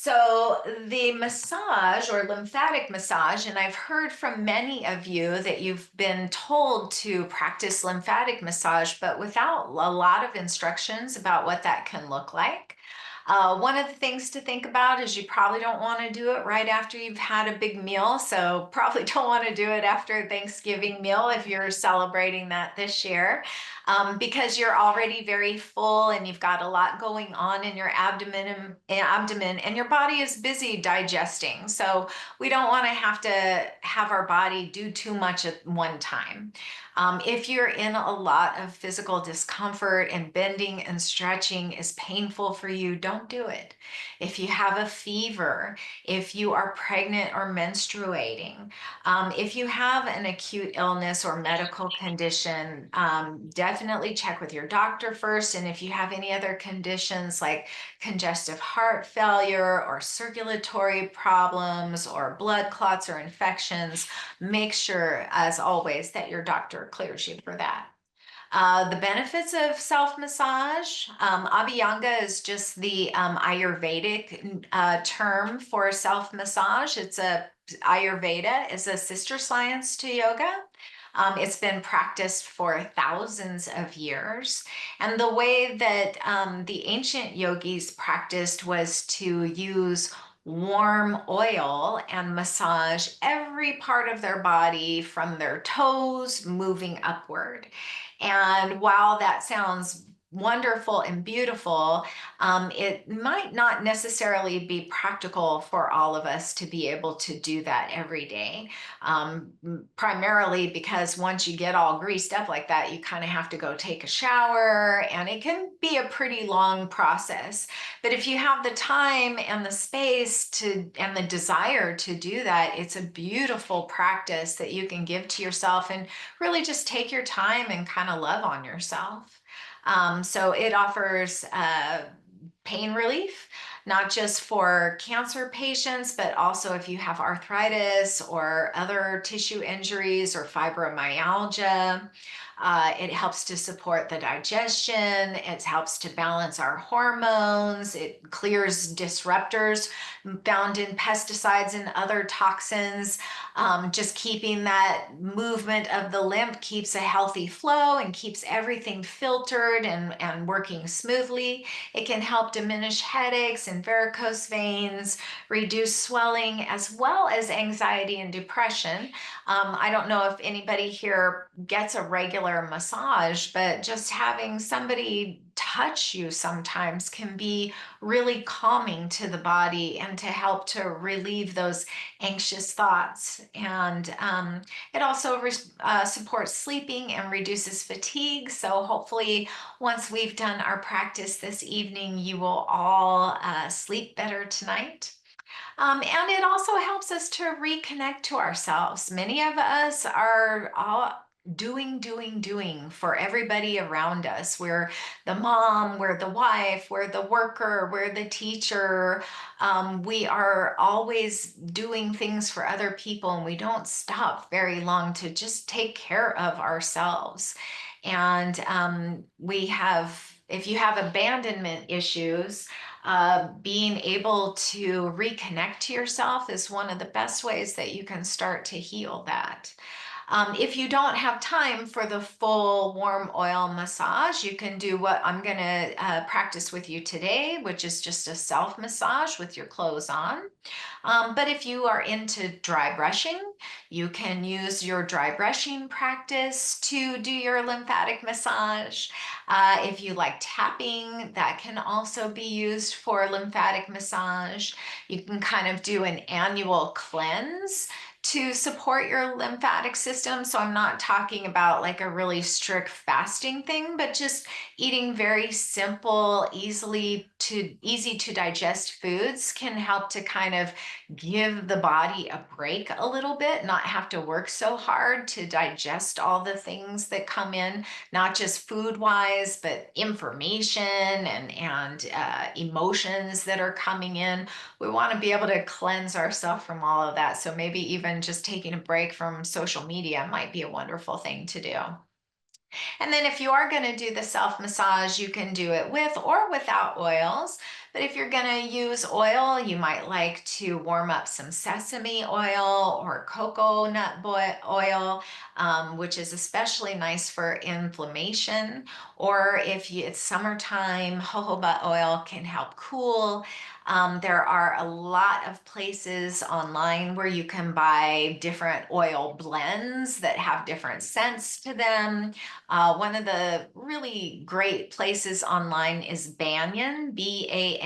So, the massage or lymphatic massage, and I've heard from many of you that you've been told to practice lymphatic massage, but without a lot of instructions about what that can look like. One of the things to think about is you probably don't want to do it right after you've had a big meal. So, probably don't want to do it after Thanksgiving meal if you're celebrating that this year, because you're already very full and you've got a lot going on in your abdomen, and your body is busy digesting. So we don't want to have our body do too much at one time. If you're in a lot of physical discomfort and bending and stretching is painful for you, don't do it. If you have a fever, if you are pregnant or menstruating, if you have an acute illness or medical condition, definitely check with your doctor first. And if you have any other conditions like congestive heart failure or circulatory problems or blood clots or infections, make sure, as always, that your doctor clears you for that. The benefits of self-massage. Abhyanga is just the Ayurvedic term for self-massage. Ayurveda is a sister science to yoga. It's been practiced for thousands of years. And the way that the ancient yogis practiced was to use warm oil and massage every part of their body from their toes moving upward. And while that sounds wonderful and beautiful, it might not necessarily be practical for all of us to be able to do that every day. Primarily because once you get all greased up like that, you kind of have to go take a shower, and it can be a pretty long process. But if you have the time and the space and the desire to do that, it's a beautiful practice that you can give to yourself and really just take your time and kind of love on yourself. So it offers pain relief, not just for cancer patients, but also if you have arthritis or other tissue injuries or fibromyalgia. It helps to support the digestion. It helps to balance our hormones. It clears disruptors found in pesticides and other toxins. Just keeping that movement of the lymph keeps a healthy flow and keeps everything filtered and working smoothly. It can help diminish headaches and varicose veins, reduce swelling, as well as anxiety and depression. I don't know if anybody here gets a regular massage, but just having somebody touch you sometimes can be really calming to the body and to help to relieve those anxious thoughts. And it also supports sleeping and reduces fatigue. So hopefully, once we've done our practice this evening, you will all sleep better tonight. And it also helps us to reconnect to ourselves. Many of us are all doing for everybody around us. We're the mom, we're the wife, we're the worker, we're the teacher. We are always doing things for other people, and we don't stop very long to just take care of ourselves. And if you have abandonment issues, being able to reconnect to yourself is one of the best ways that you can start to heal that. If you don't have time for the full warm oil massage, you can do what I'm going to practice with you today, which is just a self massage with your clothes on. But if you are into dry brushing, you can use your dry brushing practice to do your lymphatic massage. If you like tapping, that can also be used for lymphatic massage. You can kind of do an annual cleanse to support your lymphatic system. So I'm not talking about like a really strict fasting thing, but just eating very simple, easy to digest foods can help to kind of give the body a break a little bit, not have to work so hard to digest all the things that come in, not just food wise, but information and emotions that are coming in. We want to be able to cleanse ourselves from all of that. So maybe even just taking a break from social media might be a wonderful thing to do. And then if you are going to do the self massage, you can do it with or without oils. But if you're going to use oil, you might like to warm up some sesame oil or coconut oil, which is especially nice for inflammation. Or if it's summertime, jojoba oil can help cool. There are a lot of places online where you can buy different oil blends that have different scents to them. One of the really great places online is Banyan, Banyan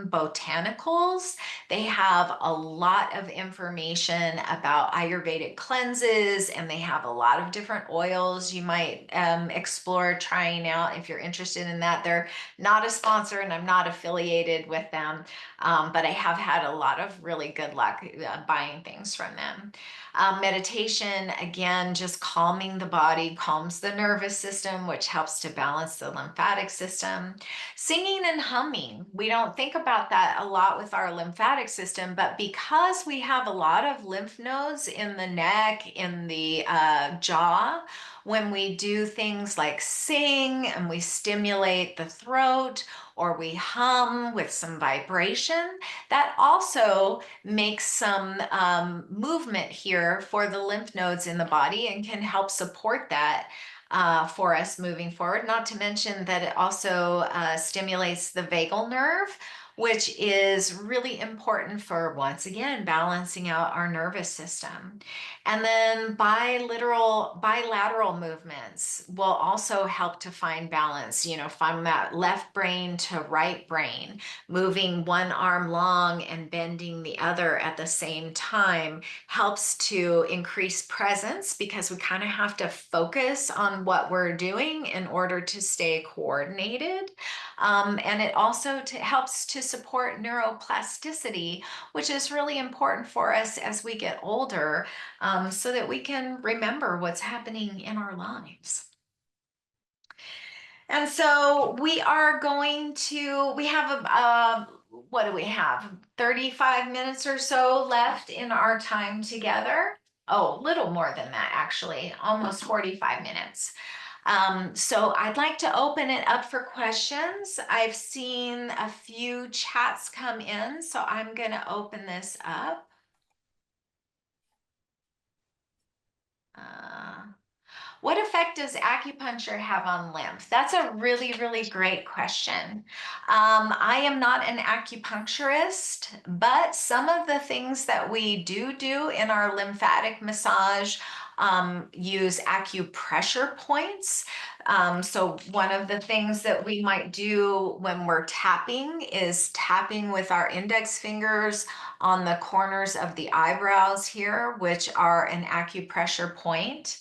Botanicals. They have a lot of information about Ayurvedic cleanses, and they have a lot of different oils you might explore trying out if you're interested in that. They're not a sponsor, and I'm not affiliated with them, but I have had a lot of really good luck buying things from them. Meditation, again, just calming the body, calms the nervous system, which helps to balance the lymphatic system. Singing and humming, we don't think about that a lot with our lymphatic system, but because we have a lot of lymph nodes in the neck, in the jaw, when we do things like sing and we stimulate the throat or we hum with some vibration, that also makes some movement here for the lymph nodes in the body and can help support that for us moving forward. Not to mention that it also stimulates the vagal nerve, which is really important for, once again, balancing out our nervous system. And then bilateral movements will also help to find balance, from that left brain to right brain, moving one arm long and bending the other at the same time helps to increase presence because we kind of have to focus on what we're doing in order to stay coordinated. And it also helps to support neuroplasticity, which is really important for us as we get older, so that we can remember what's happening in our lives. And so we are going to, we have what do we have? 35 minutes or so left in our time together. Oh, a little more than that, actually, almost 45 minutes. So I'd like to open it up for questions. I've seen a few chats come in, so I'm going to open this up. Uh, What effect does acupuncture have on lymph? That's a really, really great question. I am not an acupuncturist, but some of the things that we do in our lymphatic massage use acupressure points. So one of the things that we might do when we're tapping is tapping with our index fingers on the corners of the eyebrows here, which are an acupressure point.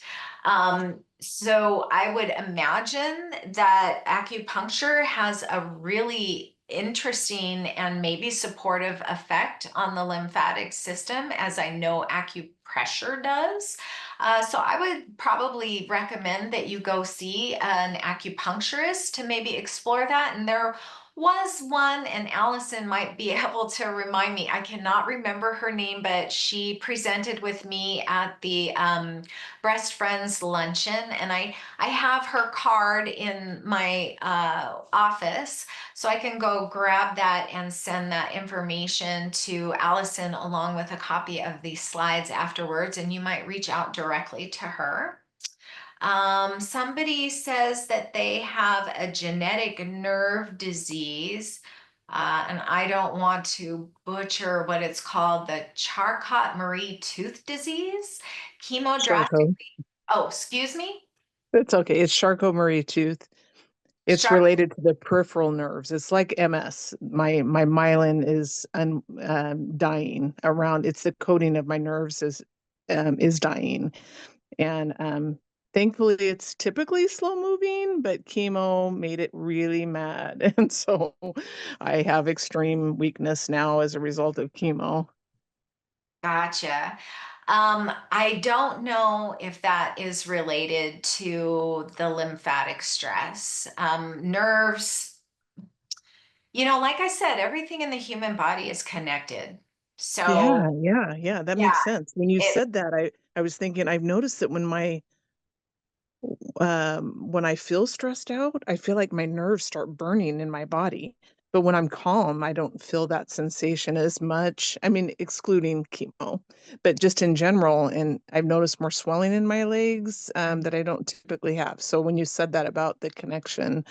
So I would imagine that acupuncture has a really interesting and maybe supportive effect on the lymphatic system, as I know acupressure does. So I would probably recommend that you go see an acupuncturist to maybe explore that. And there was one, and Allison might be able to remind me. I cannot remember her name, but she presented with me at the breastfriends luncheon, and I have her card in my office, so I can go grab that and send that information to Allison along with a copy of these slides afterwards, and you might reach out directly to her. Somebody says that they have a genetic nerve disease, and I don't want to butcher what it's called, the Charcot-Marie tooth disease. Chemo Charcot. Oh, excuse me? That's okay. It's Charcot-Marie tooth. It's Shark. related to the peripheral nerves. It's like MS. My myelin is dying around. It's the coating of my nerves is dying, and thankfully it's typically slow moving, but chemo made it really mad, and so I have extreme weakness now as a result of chemo. Gotcha. I don't know if that is related to the lymphatic stress. Nerves, like I said, everything in the human body is connected. So, Yeah. That yeah, makes sense. When you it said that, I was thinking I've noticed that when my When I feel stressed out, I feel like my nerves start burning in my body. But when I'm calm, I don't feel that sensation as much. I mean, excluding chemo, but just in general. And I've noticed more swelling in my legs that I don't typically have. So when you said that about the connection,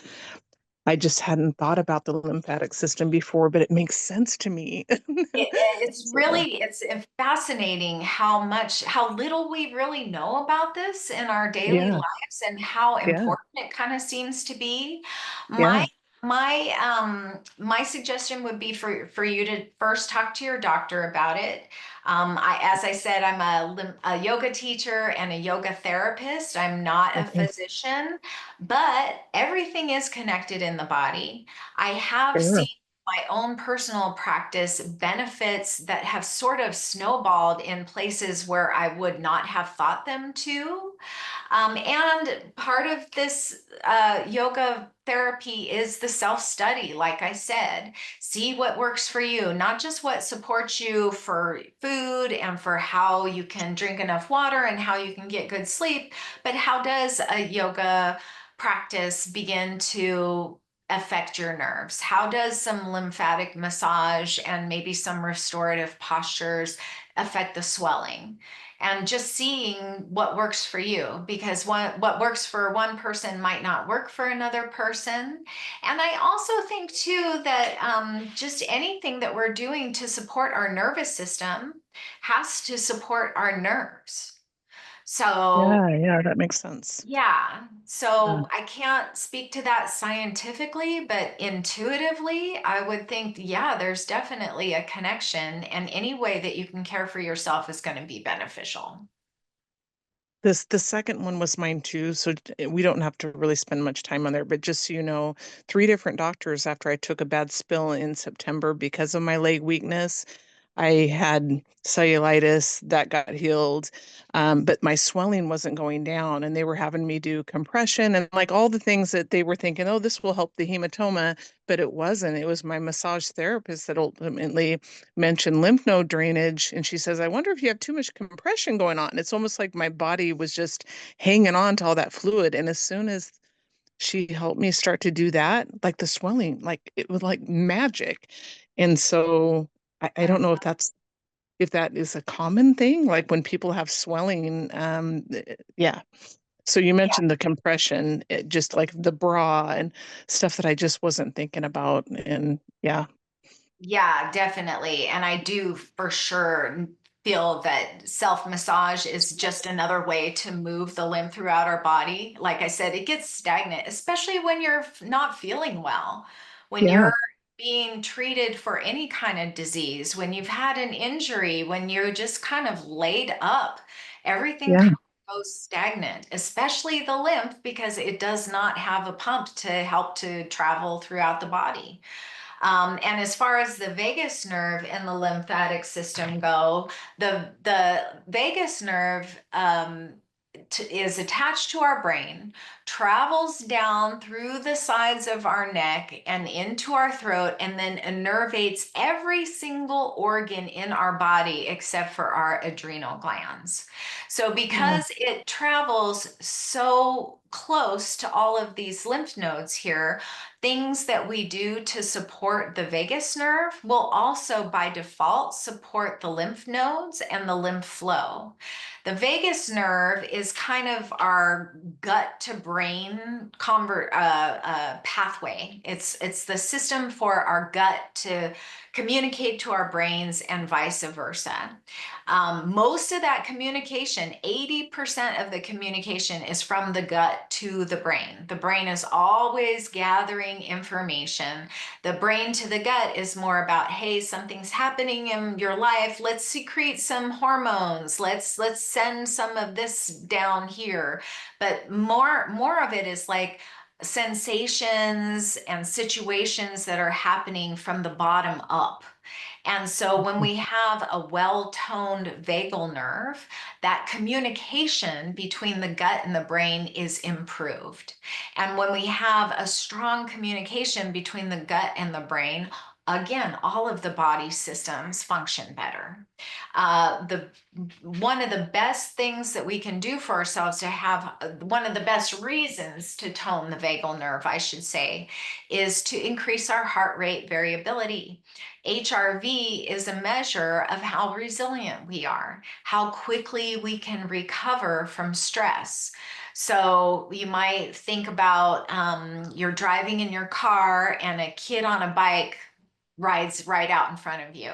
I just hadn't thought about the lymphatic system before, but it makes sense to me. It's So, really, it's fascinating how little we really know about this in our daily yeah, lives and how yeah, important it kind of seems to be. My yeah. my suggestion would be for you to first talk to your doctor about it. As I said, I'm a yoga teacher and a yoga therapist. I'm not a Okay, physician, but everything is connected in the body. I have sure. seen my own personal practice benefits that have sort of snowballed in places where I would not have thought them to. And part of this yoga therapy is the self study, like I said. See what works for you, not just what supports you for food and for how you can drink enough water and how you can get good sleep, but how does a yoga practice begin to affect your nerves? How does some lymphatic massage and maybe some restorative postures affect the swelling? And just seeing what works for you, because what works for one person might not work for another person. And I also think too that just anything that we're doing to support our nervous system has to support our nerves. So Yeah, yeah, that makes sense. yeah, Yeah. so I can't speak to that scientifically, but intuitively, I would think, yeah, there's definitely a connection, and any way that you can care for yourself is going to be beneficial. The second one was mine too, so we don't have to really spend much time on there, but just so you know, 3 different doctors after I took a bad spill in September because of my leg weakness. I had cellulitis that got healed, but my swelling wasn't going down, and they were having me do compression and like all the things that they were thinking, oh, this will help the hematoma, but it wasn't. It was my massage therapist that ultimately mentioned lymph node drainage, and she says, I wonder if you have too much compression going on. It's almost like my body was just hanging on to all that fluid, and as soon as she helped me start to do that, like the swelling, like it was like magic. And so I don't know if that is a common thing, like when people have swelling. Yeah. So you mentioned the compression, just like the bra and stuff that I just wasn't thinking about. And yeah, Yeah, definitely. And I do for sure feel that self massage is just another way to move the lymph throughout our body. Like I said, it gets stagnant, especially when you're not feeling well, when yeah, you're being treated for any kind of disease, when you've had an injury, when you're just kind of laid up, everything yeah, kind of goes stagnant, especially the lymph, because it does not have a pump to help to travel throughout the body. And as far as the vagus nerve and the lymphatic system go, the vagus nerve is attached to our brain, travels down through the sides of our neck and into our throat, and then innervates every single organ in our body except for our adrenal glands. So, yeah, because it travels so close to all of these lymph nodes here, things that we do to support the vagus nerve will also by default support the lymph nodes and the lymph flow. The vagus nerve is kind of our gut to brain pathway. It's the system for our gut to communicate to our brains and vice versa. Most of that communication, 80% of the communication is from the gut to the brain. The brain is always gathering information. The brain to the gut is more about, hey, something's happening in your life. Let's secrete some hormones. Let's send some of this down here. But more of it is like sensations and situations that are happening from the bottom up. And so when we have a well-toned vagal nerve, that communication between the gut and the brain is improved. And when we have a strong communication between the gut and the brain, again, all of the body systems function better. The one of the best things that we can do for ourselves to have one of the best reasons to tone the vagal nerve, I should say, is to increase our heart rate variability. HRV is a measure of how resilient we are, how quickly we can recover from stress. So you might think about you're driving in your car and a kid on a bike rides right out in front of you.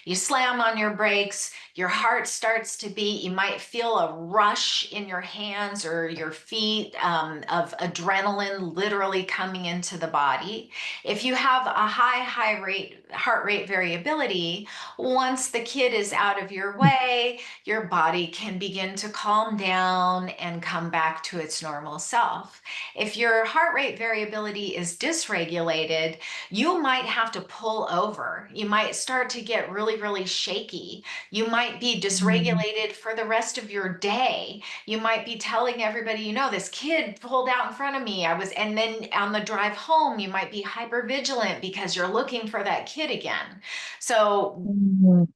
You slam on your brakes, your heart starts to beat. You might feel a rush in your hands or your feet of adrenaline literally coming into the body. If you have a high rate heart rate variability, once the kid is out of your way, your body can begin to calm down and come back to its normal self. If your heart rate variability is dysregulated, you might have to pull over. You might start to get really shaky. You might be Mm. dysregulated for the rest of your day. You might be telling everybody, this kid pulled out in front of me. And then on the drive home, you might be hyper vigilant because you're looking for that kid again. So Mm.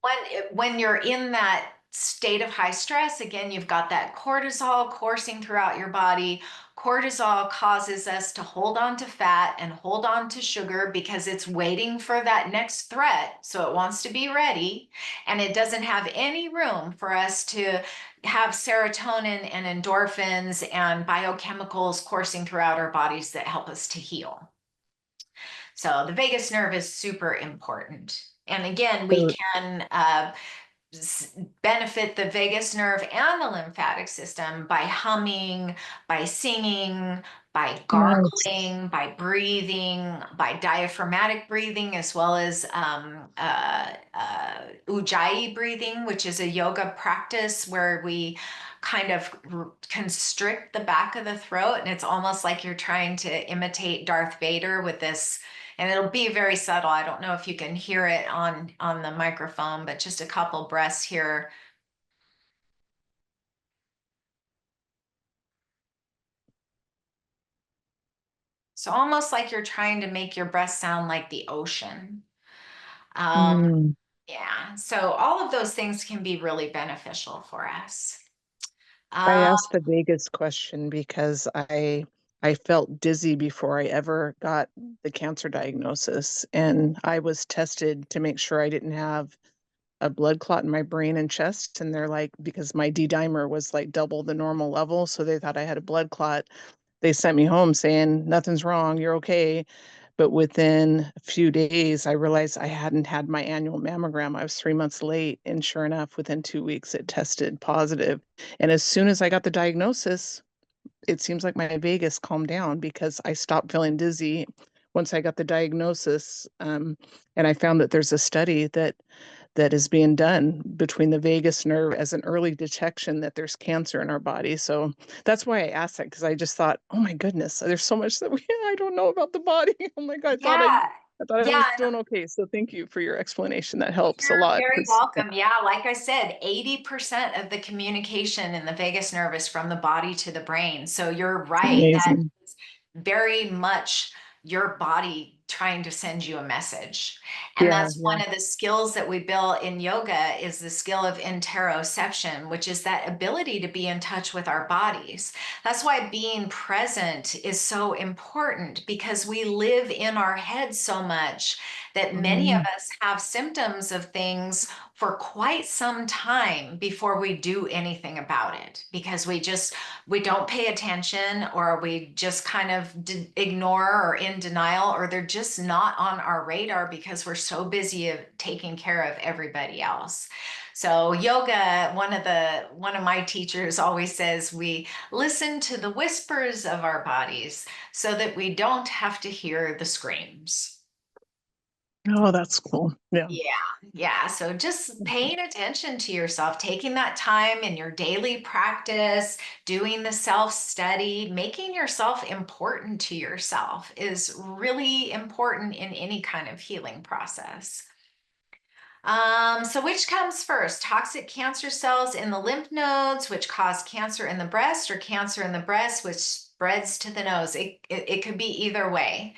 when you're in that state of high stress, again, you've got that cortisol coursing throughout your body. Cortisol causes us to hold on to fat and hold on to sugar because it's waiting for that next threat. So it wants to be ready, and it doesn't have any room for us to have serotonin and endorphins and biochemicals coursing throughout our bodies that help us to heal. So the vagus nerve is super important. And again, we So can benefit the vagus nerve and the lymphatic system by humming, by singing, by nice. gargling, by breathing, by diaphragmatic breathing, as well as ujjayi breathing, which is a yoga practice where we kind of constrict the back of the throat. And it's almost like you're trying to imitate Darth Vader with this, and it'll be very subtle. I don't know if you can hear it on the microphone, but just a couple breaths here. So almost like you're trying to make your breath sound like the ocean. Um, Mm. yeah, so all of those things can be really beneficial for us. I Uh, asked the Vegas question because I felt dizzy before I ever got the cancer diagnosis, and I was tested to make sure I didn't have a blood clot in my brain and chest, and they're like, because my D dimer was like double the normal level, so they thought I had a blood clot. They sent me home saying nothing's wrong, you're okay. But within a few days, I realized I hadn't had my annual mammogram. I was 3 months late. And sure enough, within 2 weeks, it tested positive. And as soon as I got the diagnosis, it seems like my Vegas calmed down because I stopped feeling dizzy once I got the diagnosis. And I found that there's a study that is being done between the vagus nerve as an early detection that there's cancer in our body. So that's why I asked that, because I just thought, oh my goodness, there's so much that I don't know about the body. Oh my God, yeah, I thought I was yeah, doing okay. So thank you for your explanation. That helps a you're lot very because welcome. Yeah, like I said, 80% of the communication in the vagus nerve is from the body to the brain. So you're right. That amazing. is very much your body trying to send you a message. And Yeah, that's yeah. one of the skills that we build in yoga is the skill of interoception, which is that ability to be in touch with our bodies. That's why being present is so important, because we live in our head so much that many of Mm. us have symptoms of things for quite some time before we do anything about it, because we don't pay attention, or we just kind of ignore or in denial, or they're just not on our radar because we're so busy of taking care of everybody else. So yoga, one of my teachers always says we listen to the whispers of our bodies so that we don't have to hear the screams. Oh, that's cool. Yeah. Yeah, yeah. So just paying attention to yourself, taking that time in your daily practice, doing the self-study, making yourself important to yourself is really important in any kind of healing process. So which comes first? Toxic cancer cells in the lymph nodes, which cause cancer in the breast, or cancer in the breast, which spreads to the nose? It could be either way.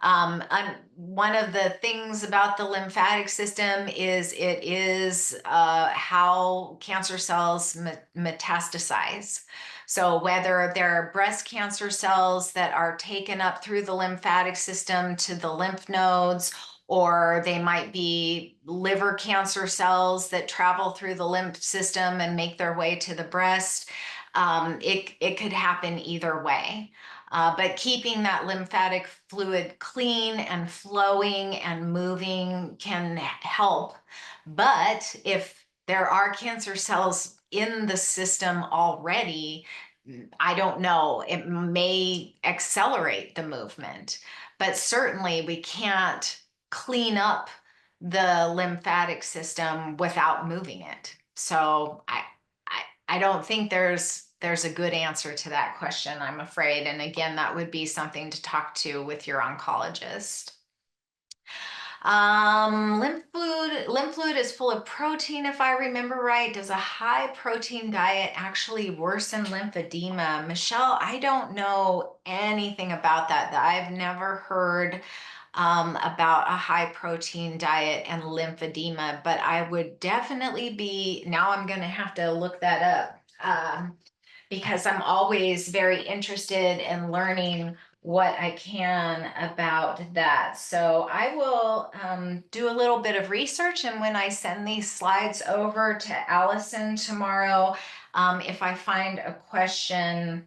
One of the things about the lymphatic system is it is how cancer cells metastasize. So whether they're breast cancer cells that are taken up through the lymphatic system to the lymph nodes, or they might be liver cancer cells that travel through the lymph system and make their way to the breast. It could happen either way. But keeping that lymphatic fluid clean and flowing and moving can help. But if there are cancer cells in the system already, I don't know, it may accelerate the movement. But certainly we can't clean up the lymphatic system without moving it. So I don't think there's a good answer to that question, I'm afraid. And again, that would be something to talk to with your oncologist. Lymph fluid is full of protein, if I remember right. Does a high protein diet actually worsen lymphedema? Michelle, I don't know anything about that. I've never heard about a high protein diet and lymphedema, but I would definitely be, now I'm going to have to look that up. Because I'm always very interested in learning what I can about that. So I will do a little bit of research, and when I send these slides over to Allison tomorrow, if I find a question,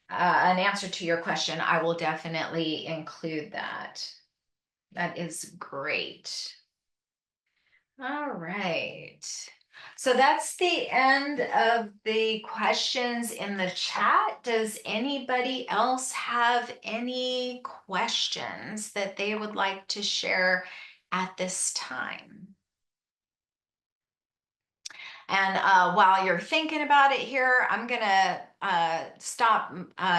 an answer to your question, I will definitely include that. That is great. All right. So that's the end of the questions in the chat. Does anybody else have any questions that they would like to share at this time? And while you're thinking about it here, I'm gonna stop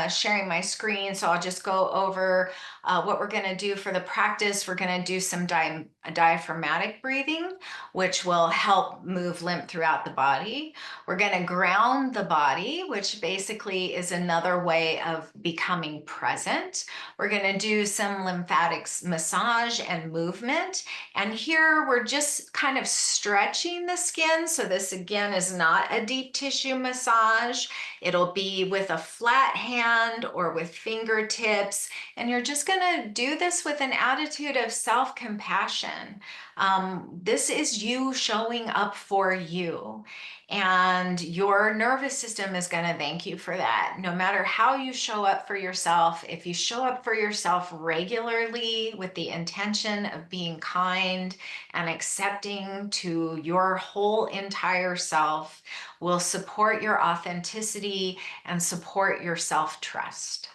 sharing my screen. So I'll just go over what we're gonna do for the practice. We're gonna do some diaphragmatic breathing, which will help move lymph throughout the body. We're gonna ground the body, which basically is another way of becoming present. We're gonna do some lymphatic massage and movement. And here we're just kind of stretching the skin. So this again is not a deep tissue massage. It'll be with a flat hand or with fingertips. And you're just gonna do this with an attitude of self-compassion. This is you showing up for you. And your nervous system is going to thank you for that. No matter how you show up for yourself, if you show up for yourself regularly with the intention of being kind and accepting to your whole entire self, will support your authenticity and support your self-trust.